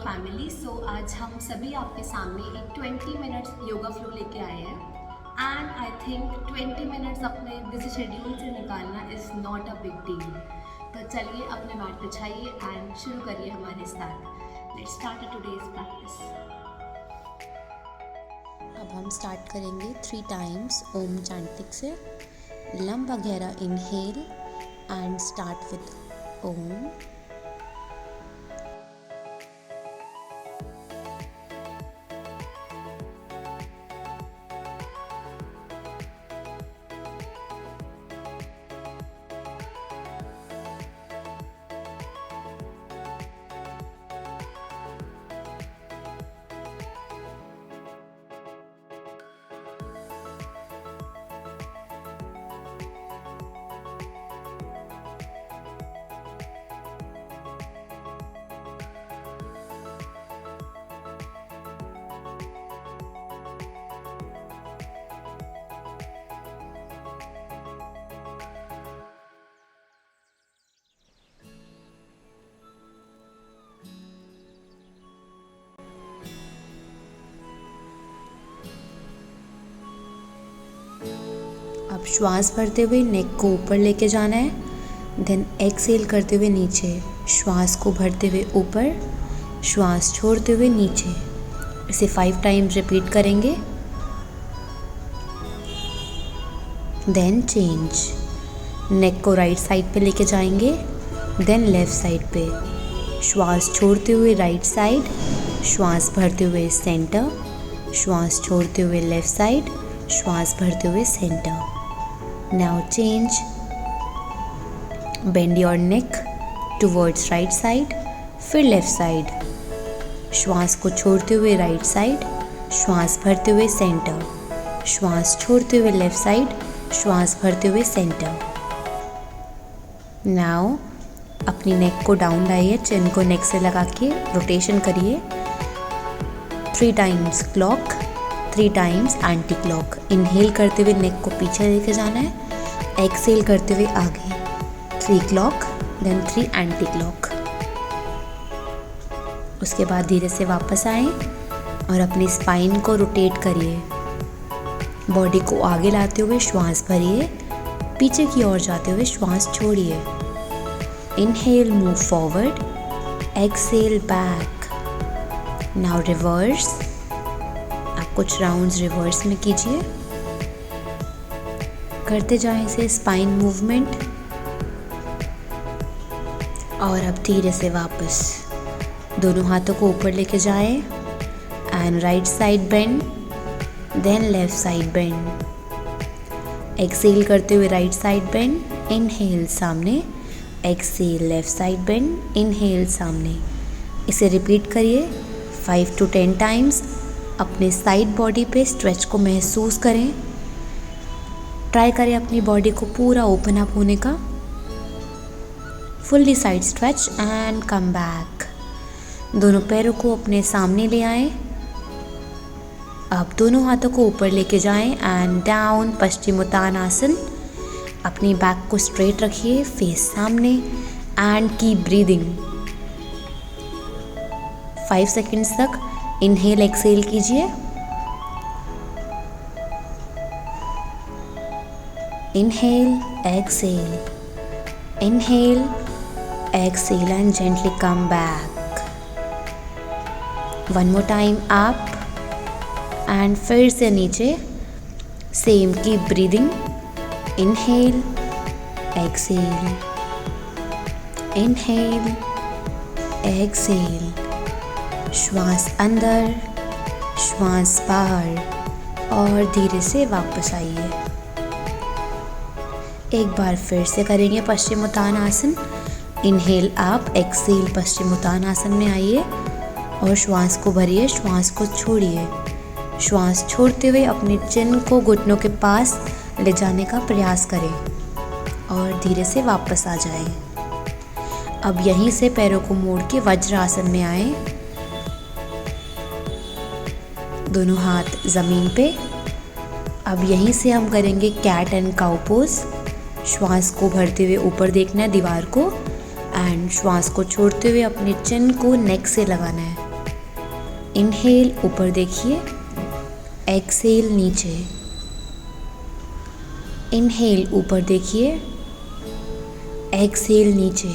Family. आज हम सभी आपके सामने एक 20 मिनट्स योगा फ्लो लेके आए हैं एंड आई थिंक 20 मिनट्स अपने बिजी शेड्यूल से निकालना is not a big deal. तो चलिए अपने मैट बिछाइए एंड शुरू करिए हमारे साथ। Let's start today's practice. अब हम स्टार्ट करेंगे 3 टाइम्स ओम चैंटिंग से। लंबा गहरा इनहेल एंड स्टार्ट विद ओम। अब श्वास भरते हुए नेक को ऊपर लेके जाना है, देन एक्सहेल करते हुए नीचे। श्वास को भरते हुए ऊपर, श्वास छोड़ते हुए नीचे। इसे 5 टाइम्स रिपीट करेंगे। Then change. नेक को राइट साइड पे लेके जाएंगे, देन लेफ़्ट साइड पे। श्वास छोड़ते हुए राइट साइड, श्वास भरते हुए सेंटर, श्वास छोड़ते हुए लेफ़्ट साइड, श्वास भरते हुए centre. Now change. Bend your neck towards right side, फिर लेफ़्ट साइड। श्वास को छोड़ते हुए राइट साइड, श्वास भरते हुए सेंटर, श्वास छोड़ते हुए लेफ़्ट साइड, श्वास भरते हुए सेंटर। Now अपनी नेक को डाउन लाइए, चिन को नेक से लगा के रोटेशन करिए। 3 times clock, 3 times anti clock. Inhale करते हुए नेक को पीछे लेके जाना है, एक्सहेल करते हुए आगे। 3 क्लॉक, देन 3 एंटी क्लॉक। उसके बाद धीरे से वापस आएं और अपनी स्पाइन को रोटेट करिए। बॉडी को आगे लाते हुए श्वास भरिए, पीछे की ओर जाते हुए श्वास छोड़िए। Inhale move forward, exhale back. Now reverse. आप कुछ राउंड्स रिवर्स में कीजिए, करते जाएं इसे स्पाइन मूवमेंट। और अब धीरे से वापस दोनों हाथों को ऊपर लेके जाएं and right side bend, then left side bend. Exhale करते हुए राइट साइड बेंड, इनहेल सामने, exhale left side bend, inhale सामने। इसे रिपीट करिए 5 to 10 टाइम्स। अपने साइड बॉडी पे स्ट्रेच को महसूस करें। ट्राई करें अपनी बॉडी को पूरा ओपन अप होने का। Fully side stretch and come back. दोनों पैरों को अपने सामने ले आएं। अब दोनों हाथों को ऊपर लेके जाएं एंड डाउन पश्चिमोत्तानासन। अपनी बैक को स्ट्रेट रखिए, फेस सामने एंड कीप ब्रीदिंग। 5 सेकेंड्स तक इनहेल एक्सहेल कीजिए। Inhale, exhale, inhale, exhale and gently come back. One more time up and फिर से नीचे। Same, keep breathing. Inhale, exhale, inhale, exhale. श्वास अंदर, श्वास बाहर और धीरे से वापस आइए। एक बार फिर से करेंगे पश्चिमोत्तानासन। इनहेल आप, एक्सहेल पश्चिमोत्तानासन में आइए और श्वास को भरिए, श्वास को छोड़िए। श्वास छोड़ते हुए अपने चिन को घुटनों के पास ले जाने का प्रयास करें और धीरे से वापस आ जाएं। अब यहीं से पैरों को मोड़ के वज्रासन में आएं। दोनों हाथ ज़मीन पे। अब यहीं से हम करेंगे कैट एंड काउ पोज। श्वास को भरते हुए ऊपर देखना है दीवार को एंड श्वास को छोड़ते हुए अपने चिन को नेक से लगाना है। इनहेल ऊपर देखिए, एक्सहेल नीचे। इनहेल ऊपर देखिए, एक्सहेल नीचे।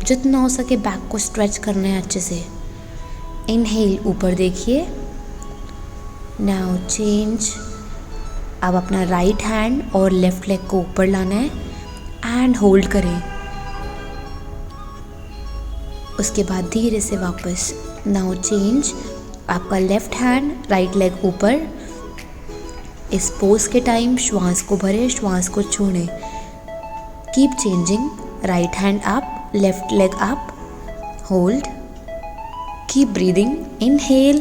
जितना हो सके बैक को स्ट्रेच करना है अच्छे से। इनहेल ऊपर देखिए। Now change. अब अपना राइट हैंड और लेफ्ट लेग को ऊपर लाना है एंड होल्ड करें। उसके बाद धीरे से वापस। Now change. आपका लेफ्ट हैंड राइट लेग ऊपर। इस पोज के टाइम श्वास को भरे, श्वास को छोड़ें। Keep changing. Right hand up, left leg up, hold. Keep breathing. Inhale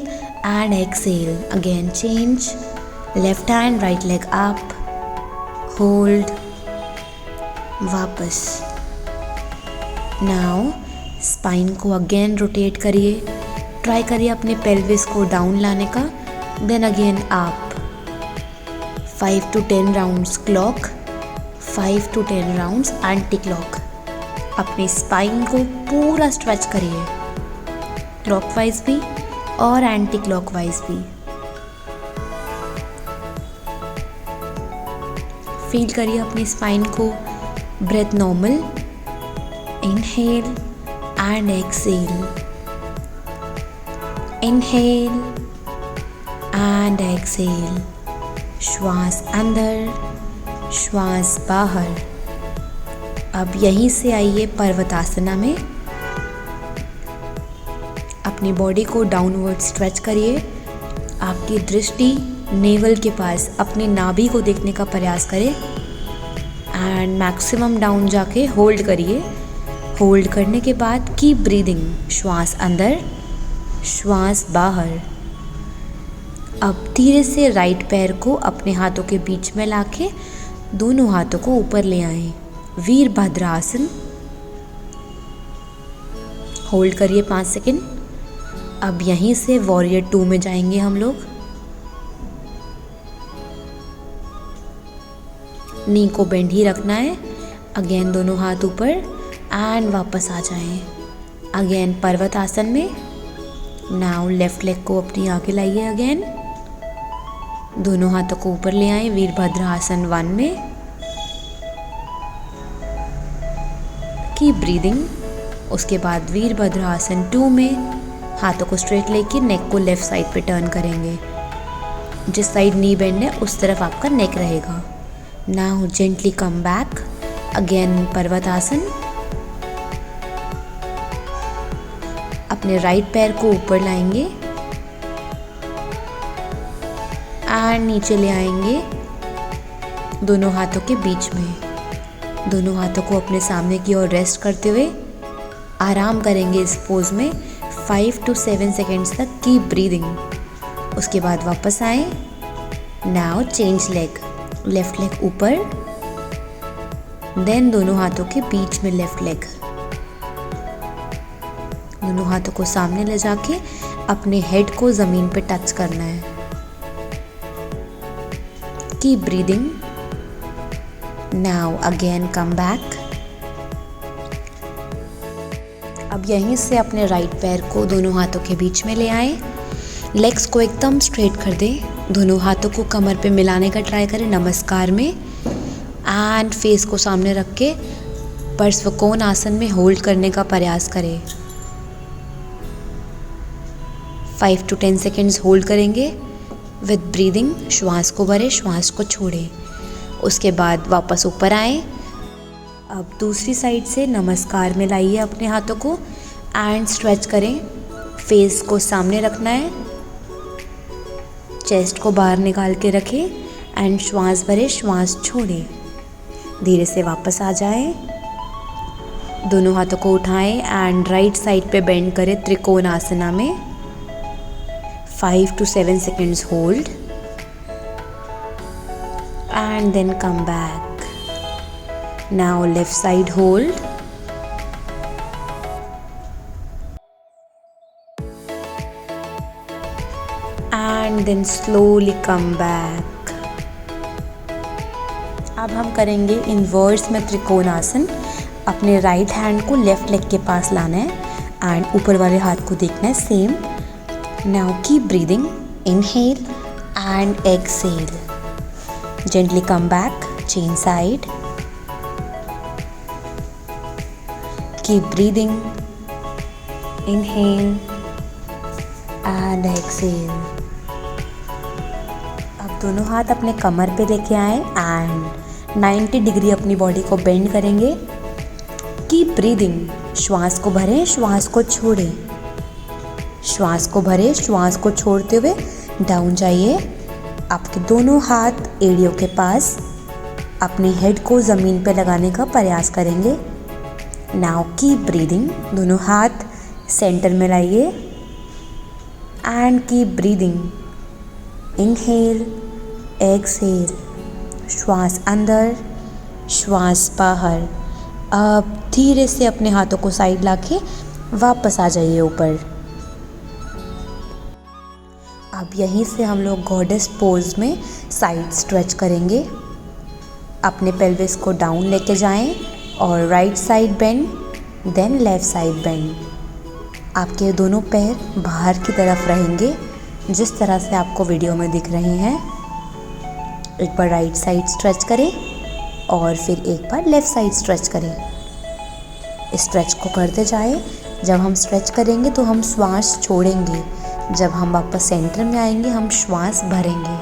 and exhale. Again change. Left hand right leg up, hold, वापस। नाउ स्पाइन को अगेन रोटेट करिए। ट्राई करिए अपने पेल्विस को डाउन लाने का। Then again up. 5 to 10 rounds clock, 5 to 10 rounds anti clock. अपनी spine को पूरा स्ट्रेच करिए, क्लॉकवाइज भी और एंटी क्लॉकवाइज भी। फील करिए अपनी स्पाइन को। Breath normal. Inhale and exhale. Inhale and exhale. श्वास अंदर, श्वास बाहर। अब यहीं से आइए पर्वतासना में। अपनी बॉडी को डाउनवर्ड स्ट्रेच करिए। आपकी दृष्टि नेवल के पास अपनी नाभि को देखने का प्रयास करें एंड मैक्सिमम डाउन जाके होल्ड करिए। होल्ड करने के बाद कीप ब्रीदिंग। श्वास अंदर, श्वास बाहर। अब धीरे से राइट पैर को अपने हाथों के बीच में लाके दोनों हाथों को ऊपर ले आएं। वीरभद्रासन। होल्ड करिए 5 सेकंड। अब यहीं से वॉरियर 2 में जाएंगे हम लोग। नी को बेंड ही रखना है। अगेन दोनों हाथ ऊपर एंड वापस आ जाएं। अगेन पर्वत आसन में। नाउ लेफ्ट लेग को अपनी आगे लाइए। अगेन दोनों हाथों को ऊपर ले आए वीरभद्रासन 1 में। Keep breathing. उसके बाद वीरभद्रासन 2 में हाथों को स्ट्रेट लेके नेक को लेफ्ट साइड पे टर्न करेंगे। जिस साइड नी बेंड है उस तरफ आपका नेक रहेगा। Now gently come back. Again पर्वत आसन। अपने राइट पैर को ऊपर लाएंगे एंड नीचे ले आएंगे दोनों हाथों के बीच में। दोनों हाथों को अपने सामने की ओर रेस्ट करते हुए आराम करेंगे इस पोज में 5 to 7 सेकेंड्स तक। Keep breathing. उसके बाद वापस आए। Now change leg. Left leg ऊपर, देन दोनों हाथों के बीच में लेफ्ट लेग। दोनों हाथों को सामने ले जाके अपने हेड को जमीन पे टच करना है। Keep breathing. Now again come back. अब यहीं से अपने राइट पैर को दोनों हाथों के बीच में ले आए। लेग्स को एकदम स्ट्रेट कर दें। दोनों हाथों को कमर पे मिलाने का ट्राई करें नमस्कार में एंड फेस को सामने रख के पार्श्वकोण आसन में होल्ड करने का प्रयास करें। 5 to 10 सेकेंड्स होल्ड करेंगे विद ब्रीदिंग। श्वास को भरें, श्वास को छोड़ें। उसके बाद वापस ऊपर आए। अब दूसरी साइड से नमस्कार में लाइए अपने हाथों को एंड स्ट्रेच करें। फेस को सामने रखना है। चेस्ट को बाहर निकाल के रखें एंड श्वास भरें, श्वास छोड़ें। धीरे से वापस आ जाएं। दोनों हाथों को उठाएं एंड राइट साइड पे बेंड करें त्रिकोण आसना में। 5 to 7 seconds hold and then come back. Now left side hold and then slowly come back. अब हम करेंगे इनवर्स में त्रिकोणासन। अपने राइट हैंड को लेफ्ट लेग के पास लाना है एंड ऊपर वाले हाथ को देखना है same Now keep breathing. Inhale and exhale. Gently come back, change side. Keep breathing. Inhale and exhale. अब दोनों हाथ अपने कमर पे लेके आए एंड 90 डिग्री अपनी बॉडी को बेंड करेंगे. Keep breathing. श्वास को भरें, श्वास को छोड़ें. श्वास को भरें, श्वास को छोड़ते हुए डाउन जाइए. आपके दोनों हाथ एड़ियों के पास अपनी हेड को ज़मीन पे लगाने का प्रयास करेंगे. Now keep breathing. दोनों हाथ सेंटर में लाइए and keep breathing. Inhale, exhale. श्वास अंदर, श्वास बाहर. अब धीरे से अपने हाथों को साइड लाके वापस आ जाइए ऊपर. अब यहीं से हम लोग गॉडेस पोज में साइड स्ट्रेच करेंगे. अपने पेल्विस को डाउन लेके जाएं और right side bend, then left side bend. आपके दोनों पैर बाहर की तरफ रहेंगे जिस तरह से आपको वीडियो में दिख रहे हैं. एक बार राइट साइड स्ट्रेच करें और फिर एक बार लेफ़्ट साइड स्ट्रेच करें. स्ट्रेच को करते जाएं. जब हम स्ट्रेच करेंगे तो हम श्वास छोड़ेंगे. जब हम वापस सेंटर में आएंगे हम श्वास भरेंगे.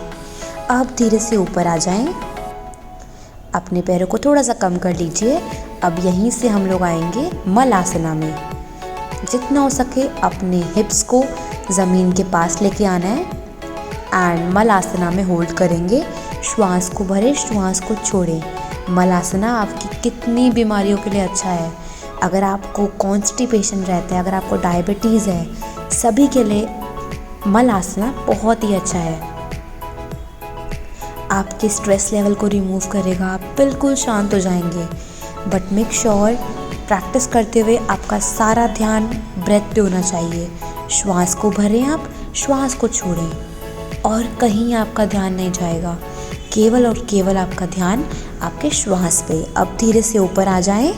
अब धीरे से ऊपर आ जाएं. अपने पैरों को थोड़ा सा कम कर लीजिए. अब यहीं से हम लोग आएंगे मलासना में. जितना हो सके अपने हिप्स को ज़मीन के पास लेके आना है एंड मलासना में होल्ड करेंगे. श्वास को भरें, श्वास को छोड़ें. मलासना आपकी कितनी बीमारियों के लिए अच्छा है. अगर आपको कॉन्स्टिपेशन रहता है, अगर आपको डायबिटीज़ है, सभी के लिए मलासना बहुत ही अच्छा है. आपके स्ट्रेस लेवल को रिमूव करेगा. आप बिल्कुल शांत हो जाएंगे. बट मेक श्योर प्रैक्टिस करते हुए आपका सारा ध्यान ब्रेथ पे होना चाहिए. श्वास को भरें आप, श्वास को छोड़ें और कहीं आपका ध्यान नहीं जाएगा. केवल और केवल आपका ध्यान आपके श्वास पे. अब धीरे से ऊपर आ जाएं.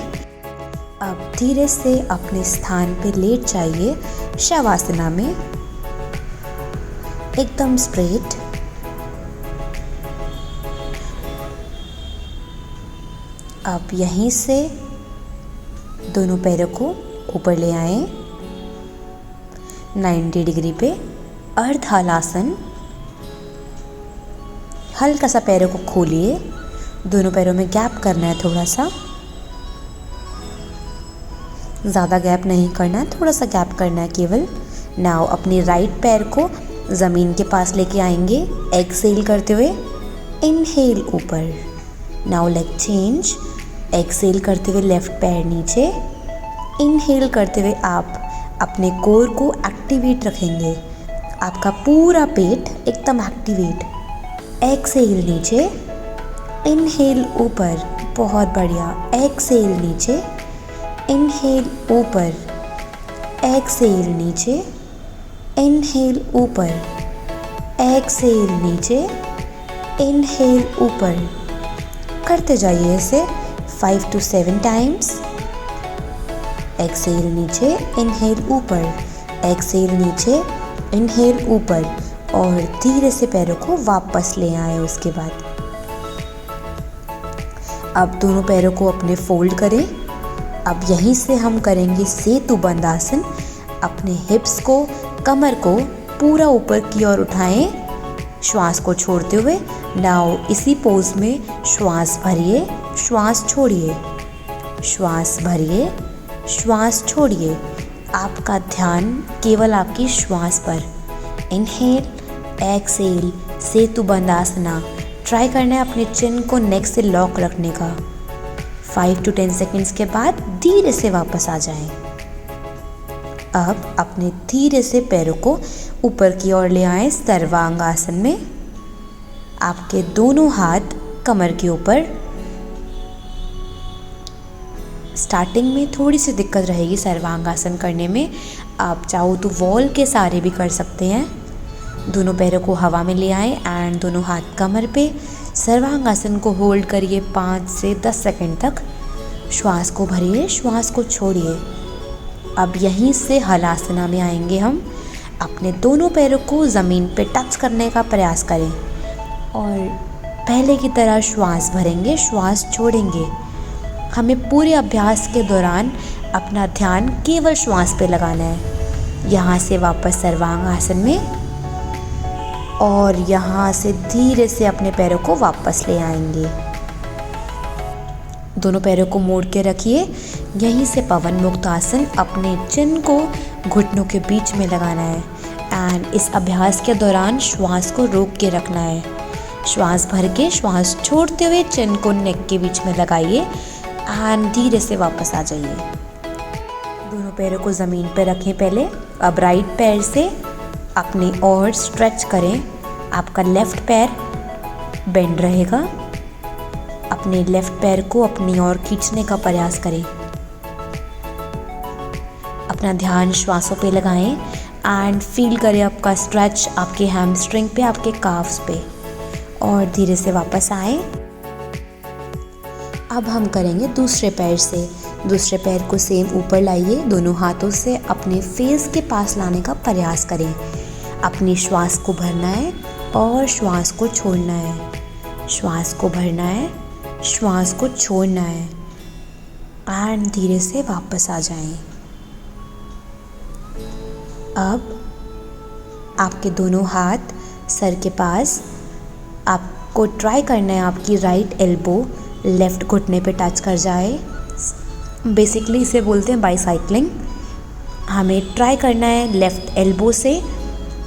अब धीरे से अपने स्थान पे लेट जाइए शवासना में, एकदम स्ट्रेट. अब यहीं से दोनों पैरों को ऊपर ले आएं 90 डिग्री पे. अर्ध हलासन. हल्का सा पैरों को खोलिए. दोनों पैरों में गैप करना है थोड़ा सा. ज़्यादा गैप नहीं करना है, थोड़ा सा गैप करना है केवल. नाउ अपनी राइट पैर को ज़मीन के पास लेके आएंगे एक्सहेल करते हुए. इनहेल ऊपर. Now leg change. एक्सहेल करते हुए लेफ़्ट पैर नीचे. इनहेल करते हुए आप अपने कोर को एक्टिवेट रखेंगे. आपका पूरा पेट एकदम एक्टिवेट. एक्सहेल नीचे. इनहेल ऊपर. बहुत बढ़िया. एक्सहेल नीचे. इनहेल ऊपर. एक्सहेल नीचे. इनहेल ऊपर. एक्सहेल नीचे. इनहेल ऊपर. करते जाइए इसे 5 to 7 टाइम्स. एक्सहेल नीचे, इनहेल ऊपर. एक्सहेल नीचे, इनहेल ऊपर. और धीरे से पैरों को वापस ले आए. उसके बाद अब दोनों पैरों को अपने फोल्ड करें. अब यहीं से हम करेंगे सेतु बंद आसन. अपने हिप्स को, कमर को पूरा ऊपर की ओर उठाएं श्वास को छोड़ते हुए. नाउ इसी पोज में श्वास भरिए, श्वास छोड़िए. श्वास भरिए, श्वास छोड़िए. आपका ध्यान केवल आपकी श्वास पर. इनहेल, एक्सहेल, सेतु बंद आसना. ट्राई करना है अपने चिन को नेक से लॉक रखने का. 5 to 10 सेकेंड्स के बाद धीरे से वापस आ जाएं. अब अपने धीरे से पैरों को ऊपर की ओर ले आएं सर्वांग आसन में. आपके दोनों हाथ कमर के ऊपर. स्टार्टिंग में थोड़ी सी दिक्कत रहेगी सर्वांग आसन करने में. आप चाहो तो वॉल के सहारे भी कर सकते हैं. दोनों पैरों को हवा में ले आएं एंड दोनों हाथ कमर पे. सर्वांग आसन को होल्ड करिए 5 से 10 सेकंड तक. श्वास को भरिए, श्वास को छोड़िए. अब यहीं से हलासना में आएंगे हम अपने दोनों पैरों को ज़मीन पे टच करने का प्रयास करें और पहले की तरह श्वास भरेंगे, श्वास छोड़ेंगे। हमें पूरे अभ्यास के दौरान अपना ध्यान केवल श्वास पे लगाना है। यहाँ से वापस सर्वांग आसन में और यहाँ से धीरे से अपने पैरों को वापस ले आएंगे। दोनों पैरों को मोड़ के रखिए। यहीं से पवन मुक्त आसन, अपने चिन को घुटनों के बीच में लगाना है एंड इस अभ्यास के दौरान श्वास को रोक के रखना है। श्वास भर के श्वास छोड़ते हुए चिन को नेक के बीच में लगाइए एंड धीरे से वापस आ जाइए। दोनों पैरों को ज़मीन पर रखें पहले। अब राइट पैर से अपनी ओर स्ट्रेच करें। आपका लेफ़्ट पैर बेंड रहेगा। अपने लेफ़्ट पैर को अपनी ओर खींचने का प्रयास करें। अपना ध्यान श्वासों पे लगाएं एंड फील करें आपका स्ट्रेच आपके हैमस्ट्रिंग पे, आपके काफ्स पे, और धीरे से वापस आए। अब हम करेंगे दूसरे पैर से। दूसरे पैर को सेम ऊपर लाइए। दोनों हाथों से अपने फेस के पास लाने का प्रयास करें। अपनी श्वास को भरना है और श्वास को छोड़ना है। श्वास को भरना है, श्वास को छोड़ना है एंड धीरे से वापस आ जाएं। अब आपके दोनों हाथ सर के पास। आपको ट्राई करना है आपकी राइट एल्बो लेफ़्ट घुटने पे टच कर जाए। बेसिकली इसे बोलते हैं बाईसाइक्लिंग। हमें ट्राई करना है लेफ़्ट एल्बो से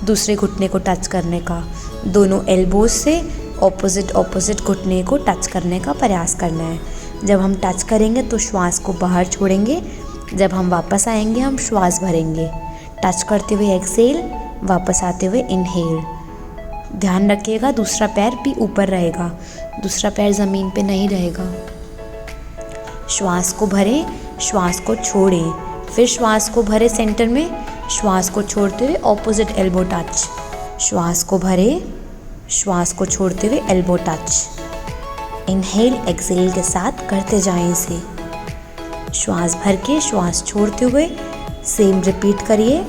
दूसरे घुटने को टच करने का। दोनों एल्बोज से ऑपोजिट घुटने को टच करने का प्रयास करना है। जब हम टच करेंगे तो श्वास को बाहर छोड़ेंगे। जब हम वापस आएंगे हम श्वास भरेंगे। टच करते हुए एक्सेल, वापस आते हुए इनहेल। ध्यान रखिएगा दूसरा पैर भी ऊपर रहेगा, दूसरा पैर ज़मीन पे नहीं रहेगा। श्वास को भरें, श्वास को छोड़ें, फिर श्वास को भरें सेंटर में, श्वास को छोड़ते हुए ऑपोजिट एल्बो टच। श्वास को भरें, श्वास को छोड़ते हुए एल्बो टच। इनहेल एक्सेल के साथ करते जाएं इसे। श्वास भर के श्वास छोड़ते हुए सेम रिपीट करिए।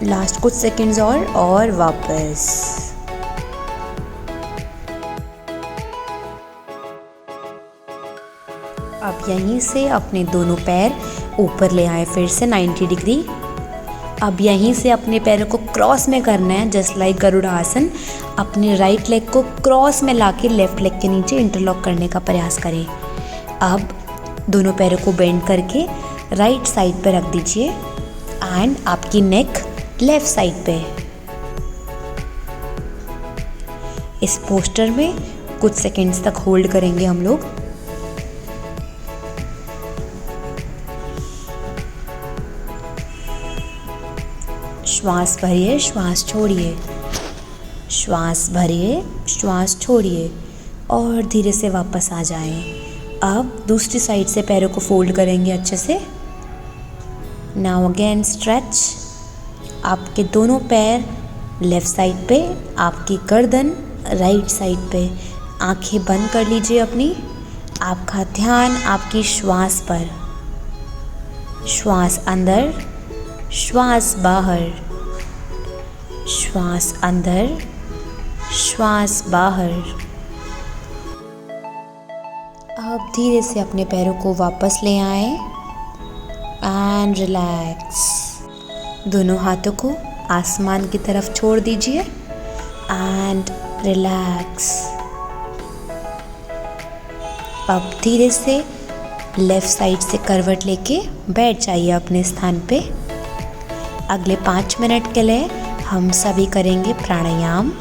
लास्ट कुछ सेकंड्स और वापस। अब यहीं से अपने दोनों पैर ऊपर ले आए फिर से 90 डिग्री। अब यहीं से अपने पैरों को क्रॉस में करना है, जस्ट लाइक गरुड़ आसन। अपने राइट लेग को क्रॉस में लाके लेफ्ट लेग के नीचे इंटरलॉक करने का प्रयास करें। अब दोनों पैरों को बेंड करके राइट साइड पे रख दीजिए एंड आपकी नेक लेफ्ट साइड पे। इस पोस्टर में कुछ सेकंड्स तक होल्ड करेंगे हम लोग। श्वास भरिए, श्वास छोड़िए, श्वास भरिए, श्वास छोड़िए और धीरे से वापस आ जाएं। अब दूसरी साइड से पैरों को फोल्ड करेंगे अच्छे से। Now again stretch. आपके दोनों पैर लेफ़्ट साइड पे, आपकी गर्दन राइट साइड पे। आंखें बंद कर लीजिए अपनी। आपका ध्यान आपकी श्वास पर। श्वास अंदर, श्वास बाहर, श्वास अंदर, श्वास बाहर। अब धीरे से अपने पैरों को वापस ले आए एंड रिलैक्स। दोनों हाथों को आसमान की तरफ छोड़ दीजिए एंड रिलैक्स। अब धीरे से लेफ़्ट साइड से करवट लेके बैठ जाइए अपने स्थान पे। अगले 5 मिनट के लिए हम सभी करेंगे प्राणायाम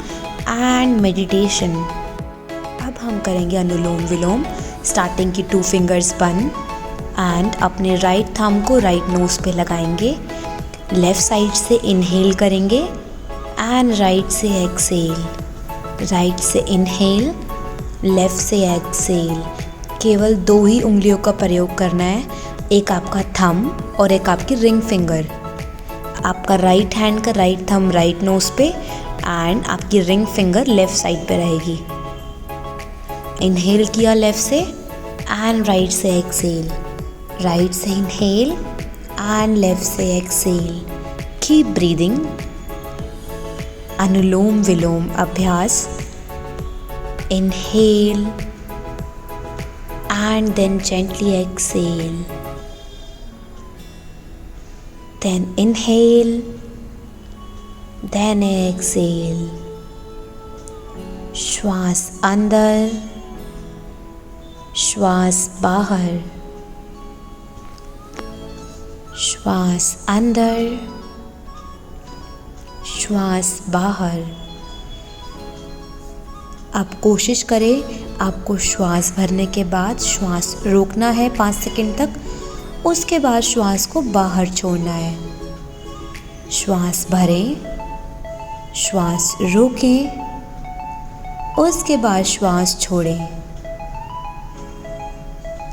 एंड मेडिटेशन। अब हम करेंगे अनुलोम विलोम। स्टार्टिंग की 2 फिंगर्स बंद एंड अपने राइट थंब को राइट नोज पे लगाएंगे। लेफ़्ट साइड से इनहेल करेंगे एंड राइट से एक्सेल। राइट से इनहेल, लेफ़्ट से एक्सेल। केवल 2 ही उंगलियों का प्रयोग करना है, एक आपका थंब और एक आपकी रिंग फिंगर। आपका राइट हैंड का राइट थंब राइट नोज पे एंड आपकी रिंग फिंगर लेफ़्ट साइड पे रहेगी। इनहेल किया लेफ़्ट से एंड राइट से एक्सेल। राइट से इनहेल एंड लेफ़्ट से एक्सेल। कीप ब्रीदिंग अनुलोम विलोम अभ्यास. Inhale and then gently exhale. Then inhale, then exhale. श्वास अंदर, श्वास बाहर, श्वास अंदर, श्वास बाहर. अब कोशिश करें आपको श्वास भरने के बाद श्वास रोकना है 5 सेकंड तक. उसके बाद श्वास को बाहर छोड़ना है. श्वास भरें, श्वास रोकें, उसके बाद श्वास छोड़ें.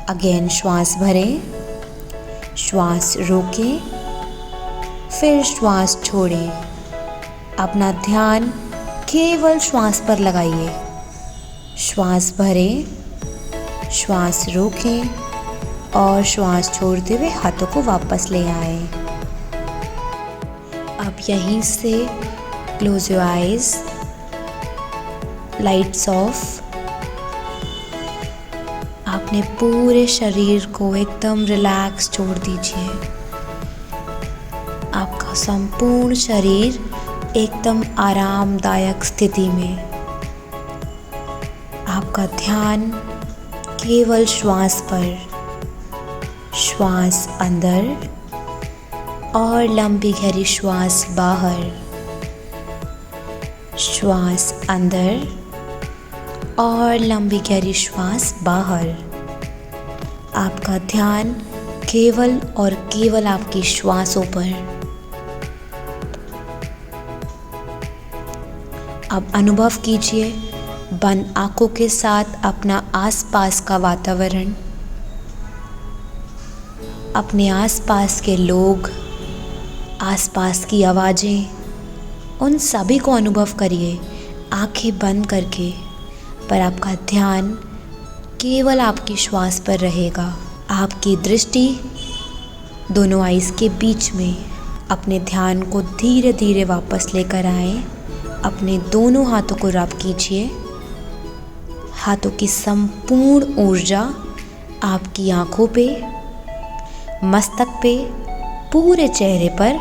अगेन श्वास भरें, श्वास रोकें, फिर श्वास छोड़ें. अपना ध्यान केवल श्वास पर लगाइए. श्वास भरें, श्वास रोकें और श्वास छोड़ते हुए हाथों को वापस ले आएं. अब यहीं से close your eyes, lights off. अपने पूरे शरीर को एकदम रिलैक्स छोड़ दीजिए. आपका संपूर्ण शरीर एकदम आरामदायक स्थिति में. आपका ध्यान केवल श्वास पर. श्वास अंदर और लंबी गहरी श्वास बाहर. श्वास अंदर और लंबी गहरी श्वास बाहर. आपका ध्यान केवल और केवल आपकी श्वासों पर. अब अनुभव कीजिए बंद आंखों के साथ अपना आसपास का वातावरण, अपने आसपास के लोग, आसपास की आवाज़ें, उन सभी को अनुभव करिए आंखें बंद करके. पर आपका ध्यान केवल आपकी श्वास पर रहेगा. आपकी दृष्टि दोनों आइज़ के बीच में. अपने ध्यान को धीरे धीरे वापस लेकर आएं. अपने दोनों हाथों को रब कीजिए. हाथों की संपूर्ण ऊर्जा आपकी आँखों पे, मस्तक पे, पूरे चेहरे पर.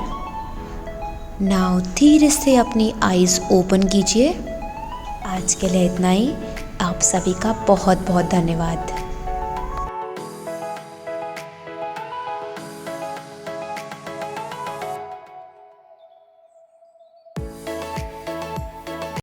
नाउ धीरे से अपनी आइज़ ओपन कीजिए. आज के लिए इतना ही. आप सभी का बहुत बहुत धन्यवाद.